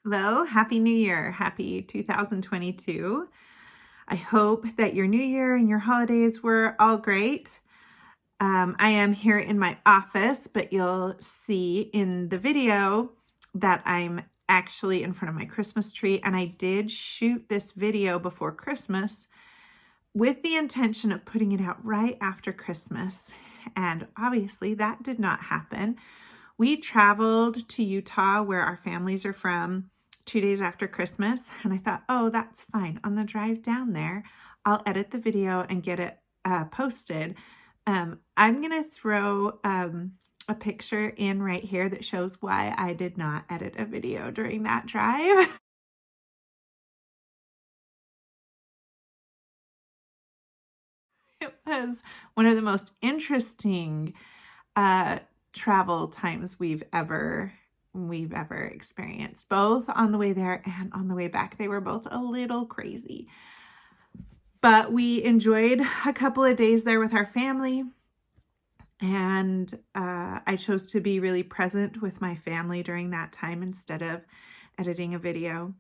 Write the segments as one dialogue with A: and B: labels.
A: Hello, Happy New Year. Happy 2022. I hope that your new year and your holidays were all great. I am here in my office, but you'll see in the video that I'm actually in front of my Christmas tree, and I did shoot this video before Christmas with the intention of putting it out right after Christmas. And obviously that did not happen. We traveled to Utah, where our families are from, 2 days after Christmas, and I thought, oh, that's fine. On the drive down there, I'll edit the video and get it posted. I'm going to throw a picture in right here that shows why I did not edit a video during that drive. It was one of the most interesting travel times we've ever experienced, both on the way there and on the way back. They were both a little crazy, but we enjoyed a couple of days there with our family, and I chose to be really present with my family during that time instead of editing a video.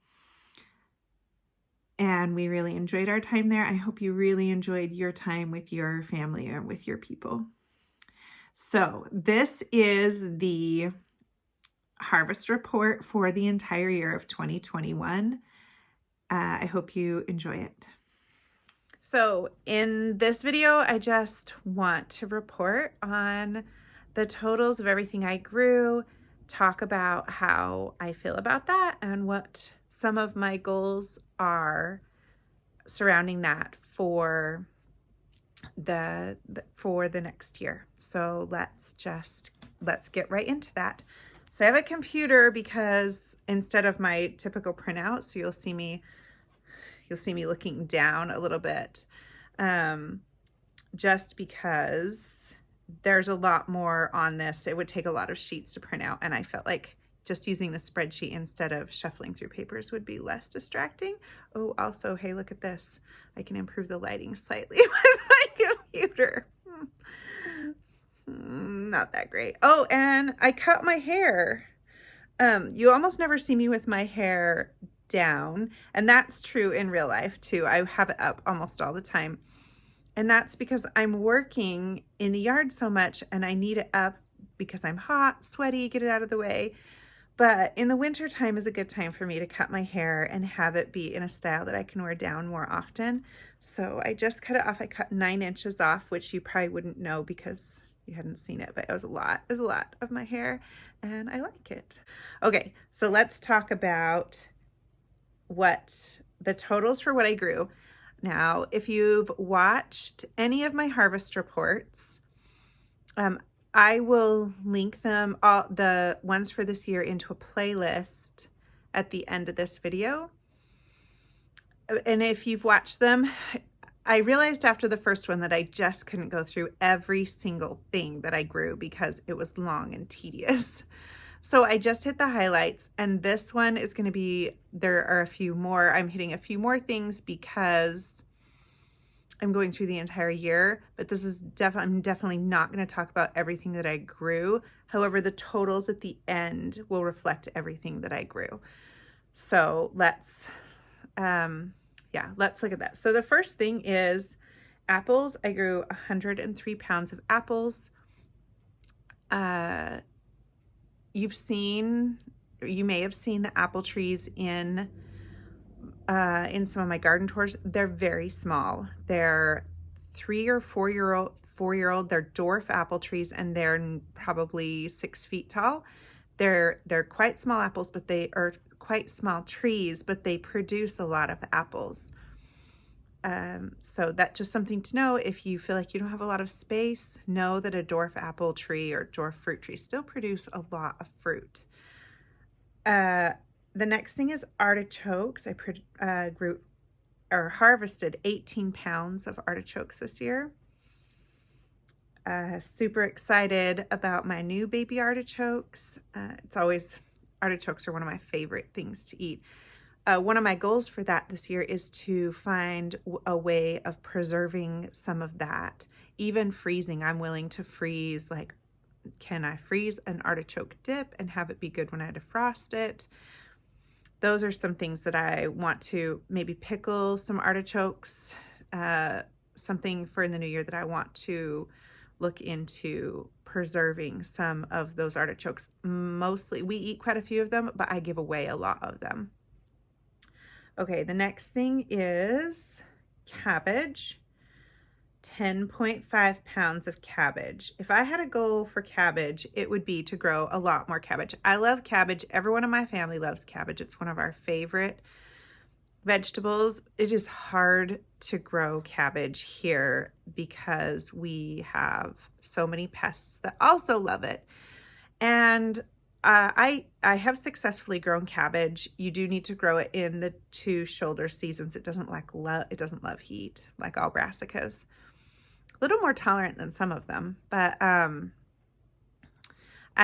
A: And we really enjoyed our time there. I hope you really enjoyed your time with your family and with your people. So this is the harvest report for the entire year of 2021. I hope you enjoy it. So in this video, I just want to report on the totals of everything I grew, talk about how I feel about that, and what some of my goals are surrounding that for the next year. So let's get right into that. So I have a computer because instead of my typical printout, so you'll see me looking down a little bit, just because there's a lot more on this. It would take a lot of sheets to print out, and I felt like just using the spreadsheet instead of shuffling through papers would be less distracting. Oh, also, hey, look at this. I can improve the lighting slightly with my computer. Not that great. Oh, and I cut my hair. You almost never see me with my hair down, and that's true in real life too. I have it up almost all the time, and that's because I'm working in the yard so much and I need it up because I'm hot, sweaty, get it out of the way. But in the winter time is a good time for me to cut my hair and have it be in a style that I can wear down more often. So I just cut it off. I cut 9 inches off, which you probably wouldn't know because you hadn't seen it, but it was a lot. It was a lot of my hair, and I like it. Okay, so let's talk about what the totals for what I grew. Now, if you've watched any of my harvest reports, I will link them, all the ones for this year, into a playlist at the end of this video. And if you've watched them, I realized after the first one that I just couldn't go through every single thing that I grew because it was long and tedious. So I just hit the highlights, and this one is going to be, there are a few more. I'm hitting a few more things because I'm going through the entire year, but this is I'm definitely not going to talk about everything that I grew. However, the totals at the end will reflect everything that I grew. So let's look at that. So the first thing is apples. I grew 103 pounds of apples. You may have seen the apple trees in some of my garden tours. They're very small. They're 3 or 4 year old. They're dwarf apple trees, and they're probably 6 feet tall. They're quite small apples, but they are quite small trees, but they produce a lot of apples. So that's just something to know. If you feel like you don't have a lot of space, know that a dwarf apple tree or dwarf fruit tree still produce a lot of fruit. The next thing is artichokes. I harvested 18 pounds of artichokes this year. Super excited about my new baby artichokes. Artichokes are one of my favorite things to eat. One of my goals for that this year is to find a way of preserving some of that. Even freezing, I'm willing to freeze. Like, can I freeze an artichoke dip and have it be good when I defrost it? those are some things that I want to maybe pickle some artichokes, something for in the new year that I want to look into preserving some of those artichokes. Mostly, we eat quite a few of them, but I give away a lot of them. Okay, the next thing is cabbage. 10.5 pounds of cabbage. If I had a goal for cabbage, it would be to grow a lot more cabbage. I love cabbage. Everyone in my family loves cabbage. It's one of our favorite vegetables. It is hard to grow cabbage here because we have so many pests that also love it. And I have successfully grown cabbage. You do need to grow it in the 2 shoulder seasons. It doesn't love heat like all brassicas. A little more tolerant than some of them, but I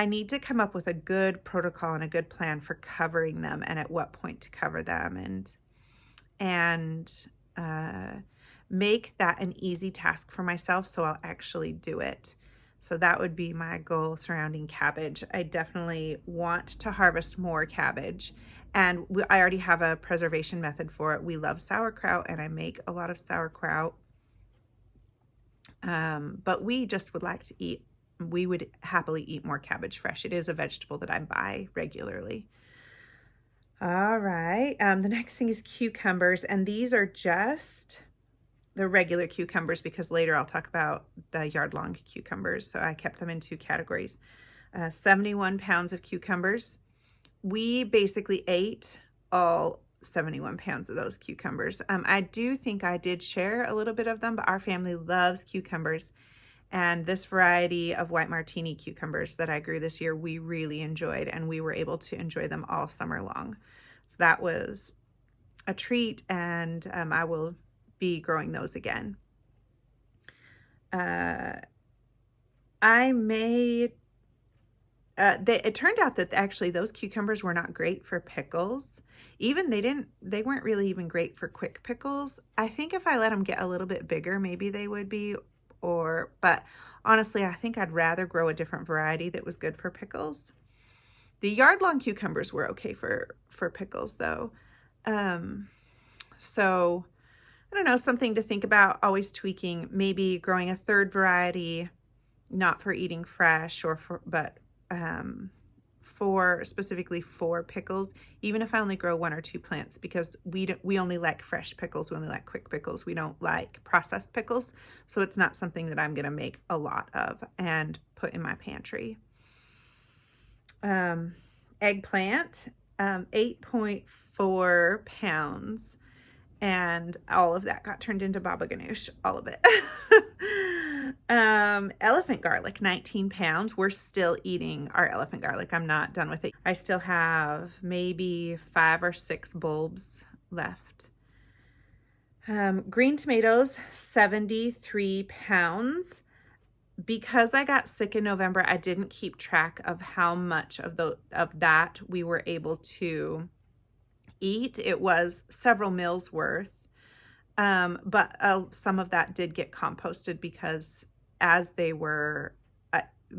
A: need to come up with a good protocol and a good plan for covering them and at what point to cover them, and make that an easy task for myself so I'll actually do it. So that would be my goal surrounding cabbage. I definitely want to harvest more cabbage, and I already have a preservation method for it. We love sauerkraut, and I make a lot of sauerkraut. But we just would like to we would happily eat more cabbage fresh. It is a vegetable that I buy regularly. All right. The next thing is cucumbers, and these are just the regular cucumbers because later I'll talk about the yard-long cucumbers. So I kept them in 2 categories. 71 pounds of cucumbers. We basically ate all 71 pounds of those cucumbers. I do think I did share a little bit of them, but our family loves cucumbers. And this variety of white martini cucumbers that I grew this year, we really enjoyed, and we were able to enjoy them all summer long. So that was a treat, and I will be growing those again. It turned out that actually those cucumbers were not great for pickles. They weren't really even great for quick pickles. I think if I let them get a little bit bigger, maybe they would be, but honestly, I think I'd rather grow a different variety that was good for pickles. The yard-long cucumbers were okay for pickles though. So I don't know, something to think about, always tweaking, maybe growing a 3rd variety, not for eating fresh but specifically for pickles, even if I only grow 1 or 2 plants, because we only like fresh pickles. We only like quick pickles. We don't like processed pickles. So it's not something that I'm going to make a lot of and put in my pantry. Eggplant, 8.4 pounds. And all of that got turned into baba ganoush, all of it. Elephant garlic, 19 pounds. We're still eating our elephant garlic. I'm not done with it. I still have maybe 5 or 6 bulbs left. Green tomatoes, 73 pounds. Because I got sick in November, I didn't keep track of how much of that we were able to eat. It was several meals worth, but some of that did get composted because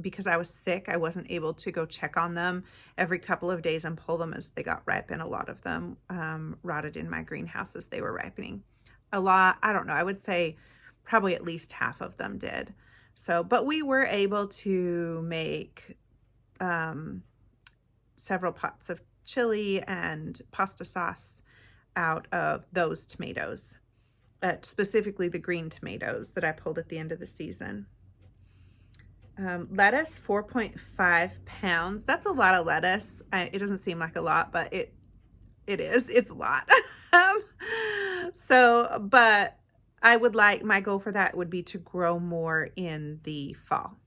A: because I was sick, I wasn't able to go check on them every couple of days and pull them as they got ripe, and a lot of them rotted in my greenhouse as they were ripening. A lot, I don't know, I would say probably at least half of them did. So, but we were able to make several pots of chili and pasta sauce out of those tomatoes, specifically the green tomatoes that I pulled at the end of the season. Lettuce, 4.5 pounds. That's a lot of lettuce. It doesn't seem like a lot, but it is. It's a lot. But my goal for that would be to grow more in the fall.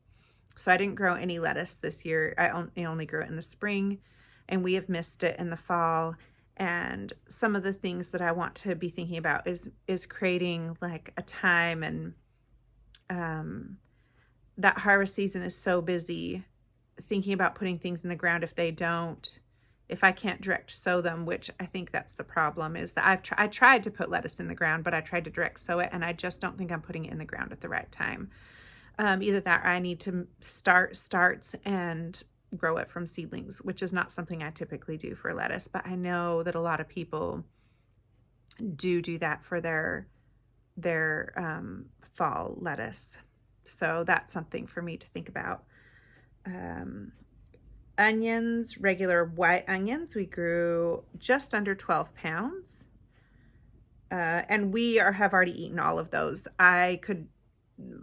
A: So I didn't grow any lettuce this year. I only grew it in the spring, and we have missed it in the fall. And some of the things that I want to be thinking about is creating like a time, and that harvest season is so busy, thinking about putting things in the ground if I can't direct sow them, which I think that's the problem, is that I tried to put lettuce in the ground, but I tried to direct sow it, and I just don't think I'm putting it in the ground at the right time. Either that or I need to start starts and grow it from seedlings, which is not something I typically do for lettuce, but I know that a lot of people do that for their fall lettuce. So that's something for me to think about. Onions, regular white onions, we grew just under 12 pounds. And we have already eaten all of those.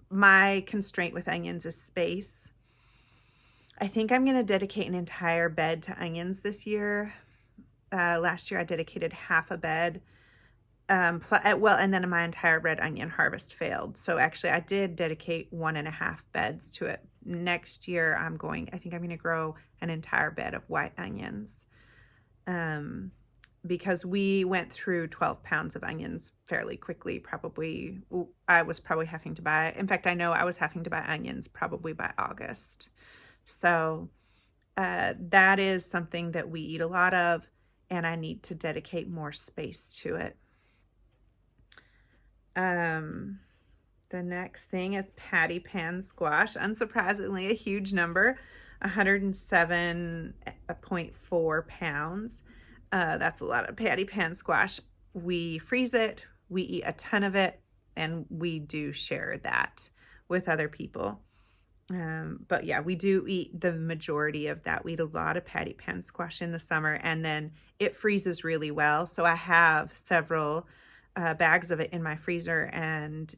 A: My constraint with onions is space. I think I'm going to dedicate an entire bed to onions this year. Last year I dedicated half a bed. And then my entire red onion harvest failed. So actually I did dedicate 1.5 beds to it. Next year I think I'm going to grow an entire bed of white onions. Because we went through 12 pounds of onions fairly quickly. I was probably having to buy, in fact, I know I was having to buy onions probably by August. So that is something that we eat a lot of, and I need to dedicate more space to it. The next thing is patty pan squash. Unsurprisingly, a huge number, 107.4 pounds. That's a lot of patty pan squash. We freeze it, we eat a ton of it, and we do share that with other people. But yeah, we do eat the majority of that. We eat a lot of patty pan squash in the summer, and then it freezes really well. So I have several bags of it in my freezer, and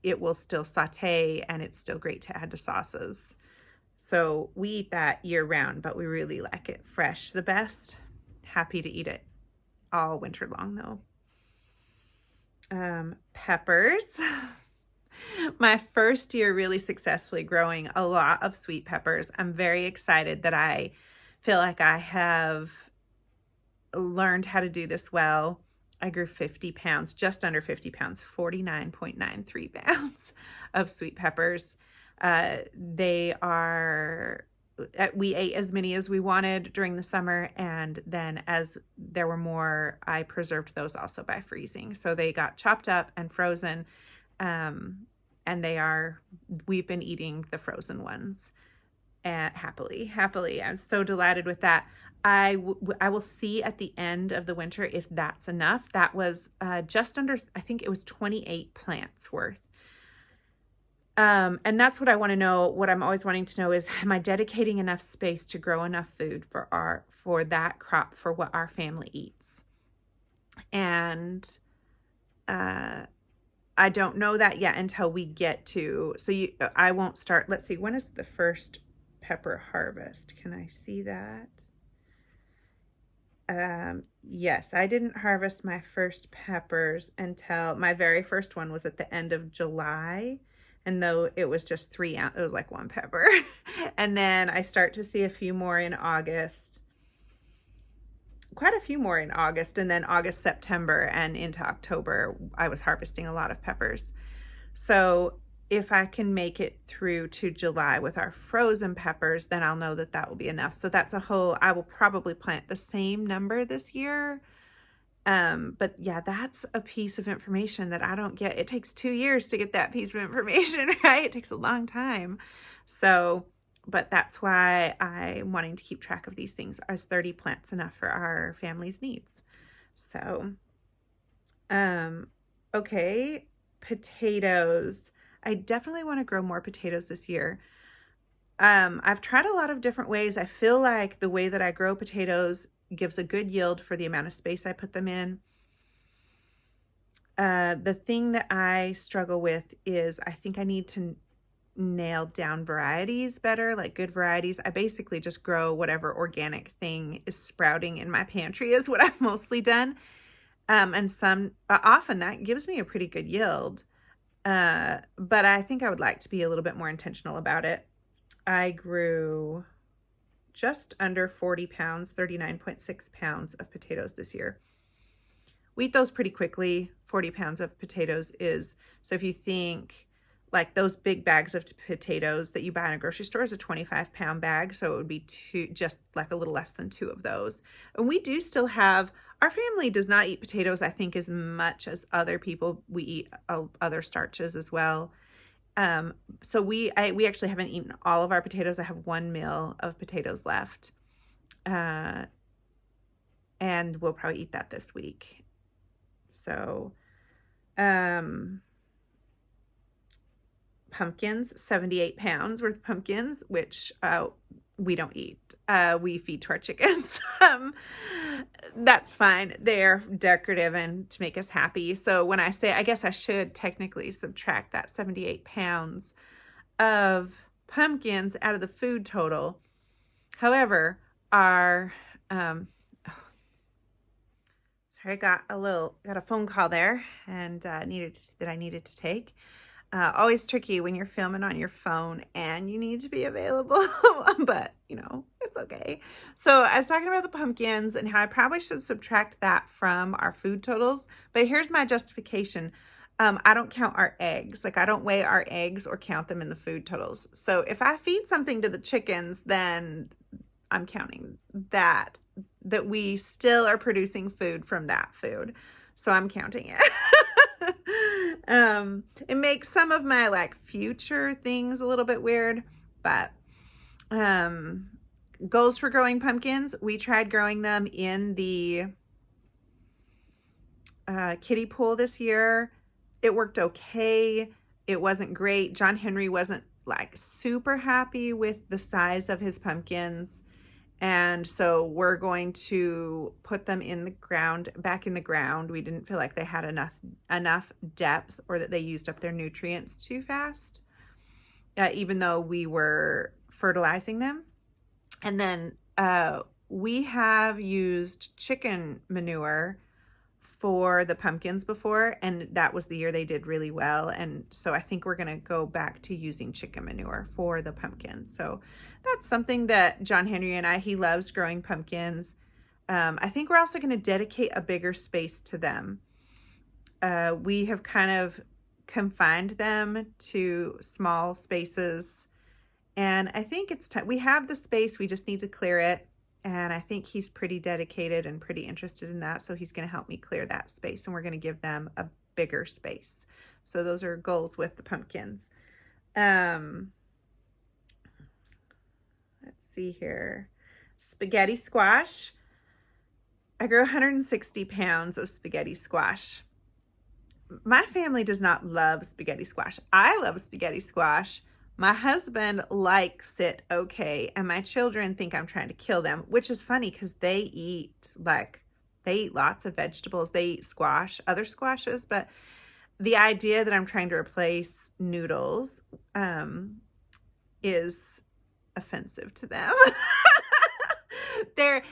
A: it will still saute, and it's still great to add to sauces. So we eat that year round, but we really like it fresh the best. Happy to eat it all winter long though. Peppers. My first year really successfully growing a lot of sweet peppers. I'm very excited that I feel like I have learned how to do this well. I grew 50 pounds, just under 50 pounds, 49.93 pounds of sweet peppers. We ate as many as we wanted during the summer, and then as there were more, I preserved those also by freezing. So they got chopped up and frozen, and we've been eating the frozen ones happily. I'm so delighted with that. I will see at the end of the winter if that's enough. That was just under, I think it was 28 plants worth. And that's what I want to know. What I'm always wanting to know is, am I dedicating enough space to grow enough food for that crop, for what our family eats? And I don't know that yet until we get to, I won't start. Let's see, when is the first pepper harvest? Can I see that? Yes, I didn't harvest my first peppers until my very first one was at the end of July. And though it was just 3 ounces, it was like 1 pepper. And then I start to see a few more in August, quite a few more in August, and then August, September, and into October, I was harvesting a lot of peppers. So if I can make it through to July with our frozen peppers, then I'll know that that will be enough. So I will probably plant the same number this year. But yeah, that's a piece of information that I don't get. It takes 2 years to get that piece of information, right? It takes a long time. So, but that's why I'm wanting to keep track of these things. Is 30 plants enough for our family's needs? So, okay, potatoes. I definitely want to grow more potatoes this year. I've tried a lot of different ways. I feel like the way that I grow potatoes gives a good yield for the amount of space I put them in. The thing that I struggle with is I think I need to nail down varieties better, like good varieties. I basically just grow whatever organic thing is sprouting in my pantry is what I've mostly done. And often that gives me a pretty good yield. But I think I would like to be a little bit more intentional about it. I grew just under 40 pounds, 39.6 pounds of potatoes this year. We eat those pretty quickly. 40 pounds of potatoes so if you think like those big bags of potatoes that you buy in a grocery store is a 25-pound bag. So it would be just like a little less than 2 of those. And we do still have, our family does not eat potatoes, I think, as much as other people. We eat other starches as well. So we actually haven't eaten all of our potatoes. I have one meal of potatoes left. And we'll probably eat that this week. So, pumpkins, 78 pounds worth of pumpkins, which we don't eat. We feed to our chickens. That's fine. They're decorative and to make us happy. So when I say, I guess I should technically subtract that 78 pounds of pumpkins out of the food total. However, our sorry, I got a phone call there and I needed to take. Always tricky when you're filming on your phone and you need to be available, but you know, it's okay. So I was talking about the pumpkins and how I probably should subtract that from our food totals, but here's my justification. I don't count our eggs. Like I don't weigh our eggs or count them in the food totals. So if I feed something to the chickens, then I'm counting that we still are producing food from that food. So I'm counting it. It makes some of my like future things a little bit weird, but goals for growing pumpkins. We tried growing them in the kiddie pool this year. It worked okay. It wasn't great. John Henry wasn't like super happy with the size of his pumpkins. And so we're going to put them in the ground, back in the ground. We didn't feel like they had enough depth or that they used up their nutrients too fast, even though we were fertilizing them. And then we have used chicken manure for the pumpkins before, and that was the year they did really well. And so I think we're going to go back to using chicken manure for the pumpkins. So that's something that John Henry and he loves growing pumpkins. I think we're also going to dedicate a bigger space to them. We have kind of confined them to small spaces, and I think it's time. We have the space, we just need to clear it. And I think he's pretty dedicated and pretty interested in that. So he's going to help me clear that space, and we're going to give them a bigger space. So those are goals with the pumpkins. Let's see here. Spaghetti squash. I grew 160 pounds of spaghetti squash. My family does not love spaghetti squash. I love spaghetti squash. My husband likes it okay, and my children think I'm trying to kill them, which is funny because they eat lots of vegetables. They eat squash, other squashes, but the idea that I'm trying to replace noodles is offensive to them.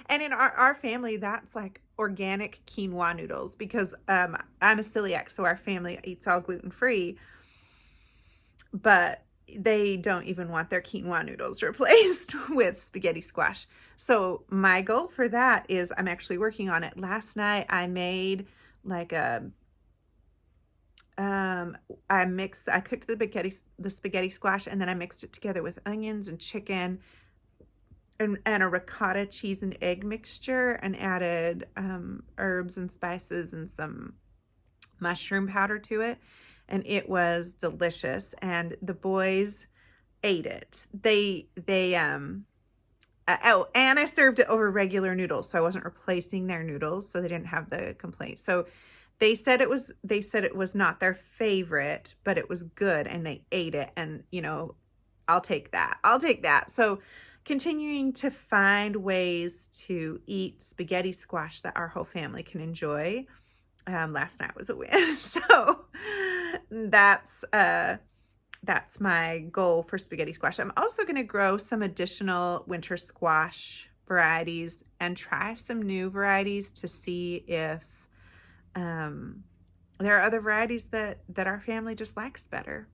A: And in our family, that's like organic quinoa noodles because I'm a celiac, so our family eats all gluten-free, but they don't even want their quinoa noodles replaced with spaghetti squash. So my goal for that is I'm actually working on it. Last night I made like I cooked the spaghetti squash, and then I mixed it together with onions and chicken and a ricotta cheese and egg mixture, and added herbs and spices and some mushroom powder to it. And it was delicious, and the boys ate it. And I served it over regular noodles, so I wasn't replacing their noodles, so they didn't have the complaint. So they said it was not their favorite, but it was good, and they ate it. And you know, I'll take that. So continuing to find ways to eat spaghetti squash that our whole family can enjoy. Last night was a win. So that's my goal for spaghetti squash. I'm also going to grow some additional winter squash varieties and try some new varieties to see if there are other varieties that our family just likes better.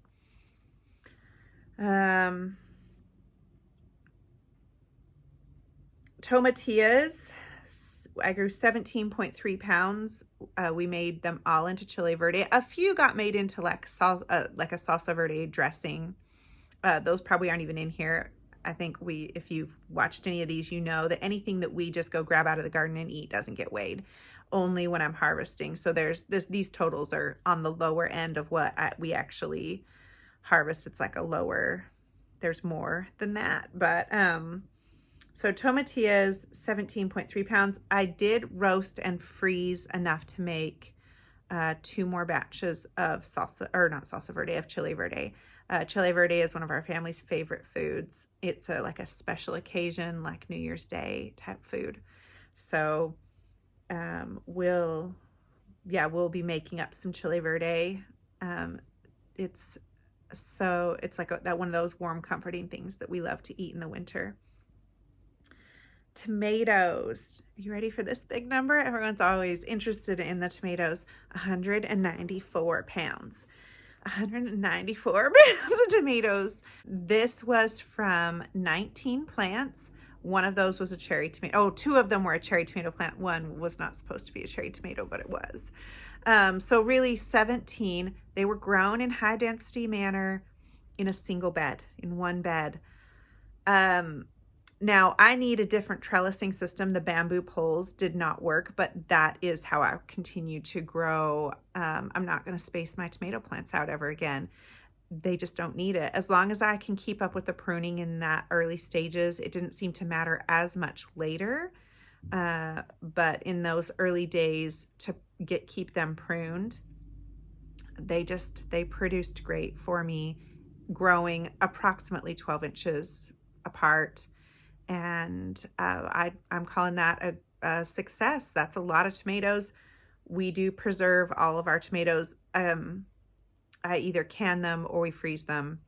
A: Tomatillos. I grew 17.3 pounds. We made them all into chile verde. A few got made into like a salsa verde dressing. Those probably aren't even in here. I think if you've watched any of these, you know that anything that we just go grab out of the garden and eat doesn't get weighed. Only when I'm harvesting. So these totals are on the lower end of what we actually harvest, it's like a lower, there's more than that. But so tomatillos, 17.3 pounds. I did roast and freeze enough to make 2 more batches of salsa, or not salsa verde, of chile verde. Chile verde is one of our family's favorite foods. It's like a special occasion, like New Year's Day type food. So we'll be making up some chile verde. It's like that one of those warm, comforting things that we love to eat in the winter. Tomatoes. Are you ready for this big number? Everyone's always interested in the tomatoes. 194 pounds. 194 pounds of tomatoes. This was from 19 plants. One of those was a cherry tomato. Oh, 2 of them were a cherry tomato plant. One was not supposed to be a cherry tomato, but it was. So really 17. They were grown in high density manner in a single bed, in one bed. Now I need a different trellising system. The bamboo poles did not work, but that is how I continue to grow. I'm not going to space my tomato plants out ever again. They just don't need it. As long as I can keep up with the pruning in that early stages, it didn't seem to matter as much later. But in those early days to keep them pruned, they produced great for me, growing approximately 12 inches apart. And I'm calling that a success. That's a lot of tomatoes. We do preserve all of our tomatoes. I either can them or we freeze them.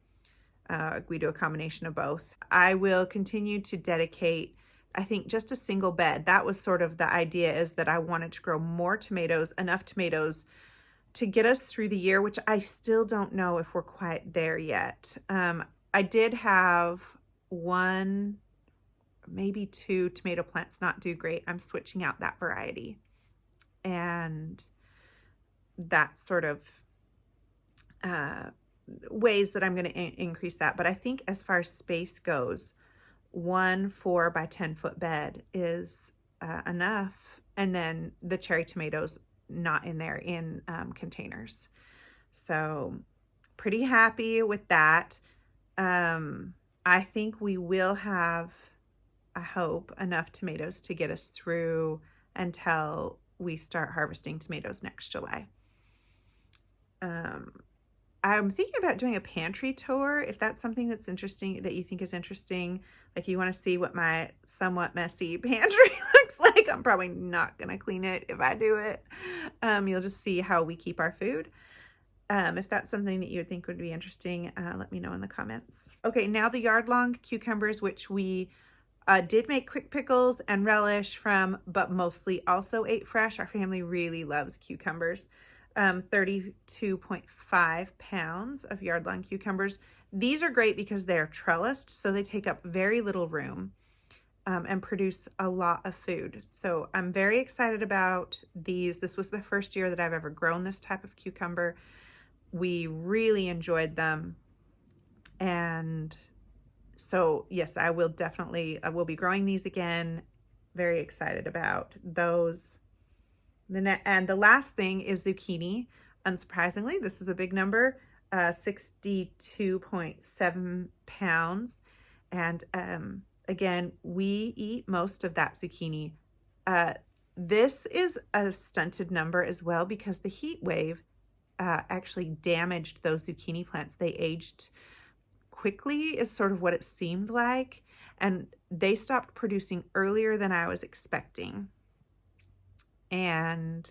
A: We do a combination of both. I will continue to dedicate, I think, just a single bed. That was sort of the idea, is that I wanted to grow more tomatoes, enough tomatoes to get us through the year, which I still don't know if we're quite there yet. I did have 1, maybe 2 tomato plants not do great. I'm switching out that variety. And that's sort of ways that I'm going to increase that. But I think as far as space goes, 1 4 by 10 foot bed is enough. And then the cherry tomatoes not in there in containers. So pretty happy with that. I think we will have, I hope, enough tomatoes to get us through until we start harvesting tomatoes next July. I'm thinking about doing a pantry tour, if that's something that's interesting, that you think is interesting. Like you want to see what my somewhat messy pantry looks like. I'm probably not going to clean it if I do it. You'll just see how we keep our food. If that's something that you would think would be interesting, let me know in the comments. Okay, now the yard-long cucumbers, which we did make quick pickles and relish from, but mostly also ate fresh. Our family really loves cucumbers. 32.5 pounds of yard-long cucumbers. These are great because they're trellised, so they take up very little room and produce a lot of food. So I'm very excited about these. This was the first year that I've ever grown this type of cucumber. We really enjoyed them. And so yes, I will be growing these again. Very excited about those. And the last thing is zucchini. Unsurprisingly, this is a big number, 62.7 pounds. And again, we eat most of that zucchini. This is a stunted number as well because the heat wave actually damaged those zucchini plants. They aged quickly is sort of what it seemed like. And they stopped producing earlier than I was expecting. And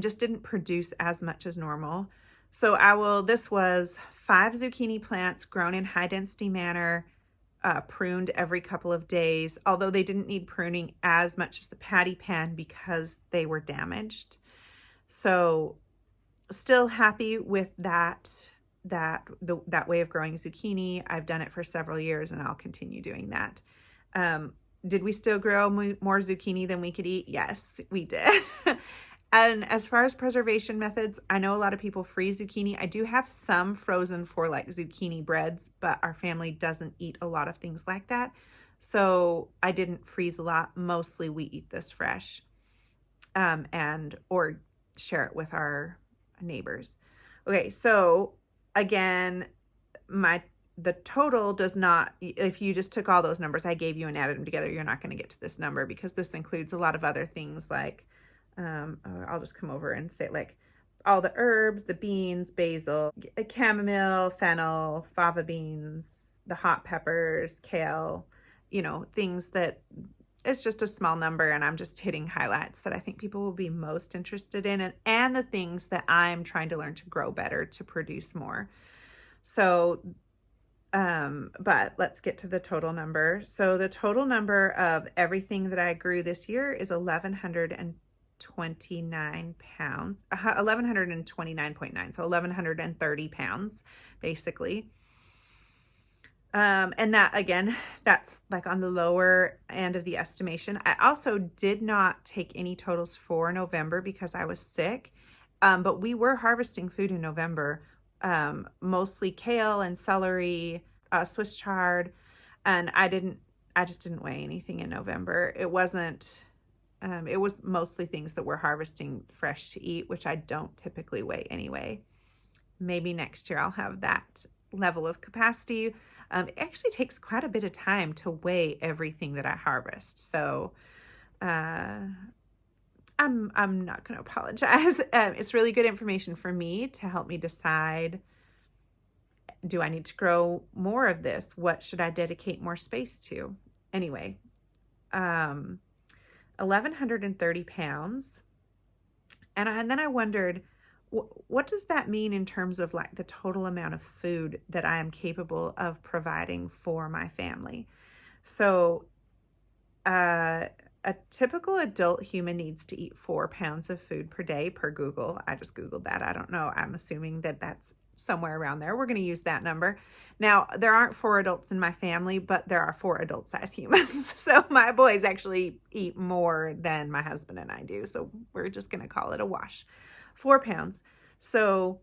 A: just didn't produce as much as normal. So this was 5 zucchini plants grown in high density manner, pruned every couple of days, although they didn't need pruning as much as the patty pan because they were damaged. So still happy with that way of growing zucchini. I've done it for several years and I'll continue doing that. Did we still grow more zucchini than we could eat? Yes, we did. And as far as preservation methods, I know a lot of people freeze zucchini. I do have some frozen for like zucchini breads, but our family doesn't eat a lot of things like that. So I didn't freeze a lot. Mostly we eat this fresh or share it with our neighbors. Okay, so again, the total does not, if you just took all those numbers I gave you and added them together, you're not going to get to this number, because this includes a lot of other things like, I'll just come over and say, like, all the herbs, the beans, basil, chamomile, fennel, fava beans, the hot peppers, kale, things that it's just a small number, and I'm just hitting highlights that I think people will be most interested in, and the things that I'm trying to learn to grow better to produce more. So, but let's get to the total number. So the total number of everything that I grew this year is 1,129 pounds, 1,129.9, so 1,130 pounds, basically. And that, again, that's like on the lower end of the estimation. I also did not take any totals for November because I was sick. But we were harvesting food in November, mostly kale and celery, Swiss chard. And I just didn't weigh anything in November. It was mostly things that we're harvesting fresh to eat, which I don't typically weigh anyway. Maybe next year I'll have that level of capacity. It actually takes quite a bit of time to weigh everything that I harvest. So I'm not going to apologize. It's really good information for me to help me decide, do I need to grow more of this? What should I dedicate more space to? Anyway, 1,130 pounds. And then I wondered, what does that mean in terms of like the total amount of food that I am capable of providing for my family? So a typical adult human needs to eat 4 pounds of food per day per Google. I just Googled that. I don't know. I'm assuming that that's somewhere around there. We're going to use that number. Now, there aren't 4 adults in my family, but there are 4 adult-sized humans. So my boys actually eat more than my husband and I do. So we're just going to call it a wash. 4 pounds. So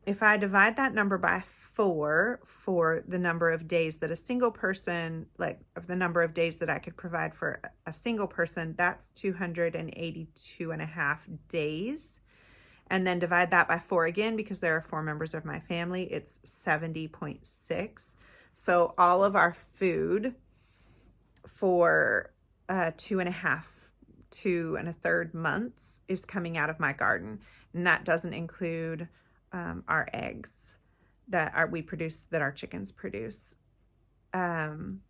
A: if I divide that number by 4 for the number of days that a single person, like of the number of days that I could provide for a single person, that's 282 and a half days. And then divide that by 4 again, because there are 4 members of my family, it's 70.6. So all of our food for 2 and a third months is coming out of my garden. And that doesn't include our eggs that we produce, that our chickens produce. And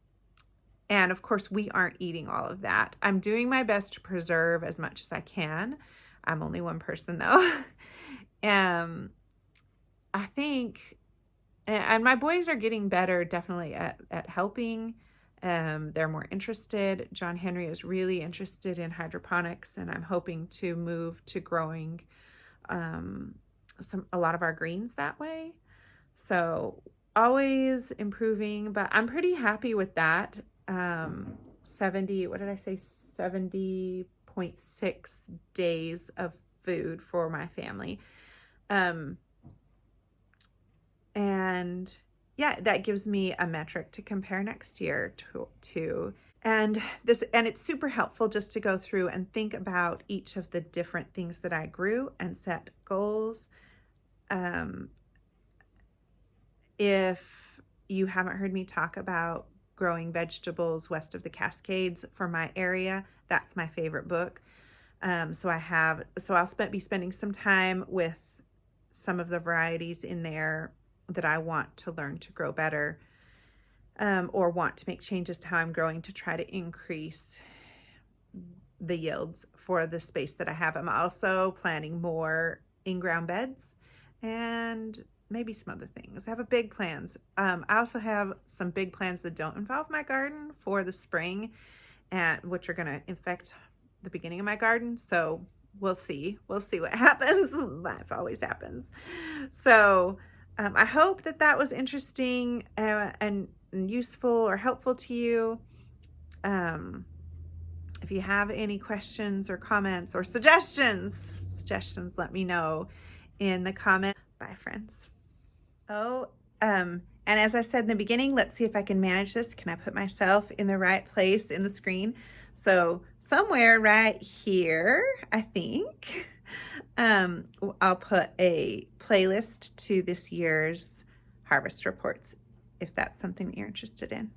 A: of course, we aren't eating all of that. I'm doing my best to preserve as much as I can. I'm only one person though. I think, and my boys are getting better definitely at helping. They're more interested. John Henry is really interested in hydroponics, and I'm hoping to move to growing a lot of our greens that way. So always improving, but I'm pretty happy with that. 70.6 days of food for my family. And yeah, that gives me a metric to compare next year to. And it's super helpful just to go through and think about each of the different things that I grew and set goals. If you haven't heard me talk about growing vegetables west of the Cascades for my area, that's my favorite book. So I'll be spending some time with some of the varieties in there that I want to learn to grow better, or want to make changes to how I'm growing to try to increase the yields for the space that I have. I'm also planning more in-ground beds and maybe some other things. I have big plans. I also have some big plans that don't involve my garden for the spring, and which are going to affect the beginning of my garden. So we'll see what happens. Life always happens. So I hope that was interesting and useful or helpful to you. If you have any questions or comments or suggestions, let me know in the comments. Bye, friends. And as I said in the beginning, let's see if I can manage this. Can I put myself in the right place in the screen? So somewhere right here, I think. I'll put a playlist to this year's harvest reports if that's something that you're interested in.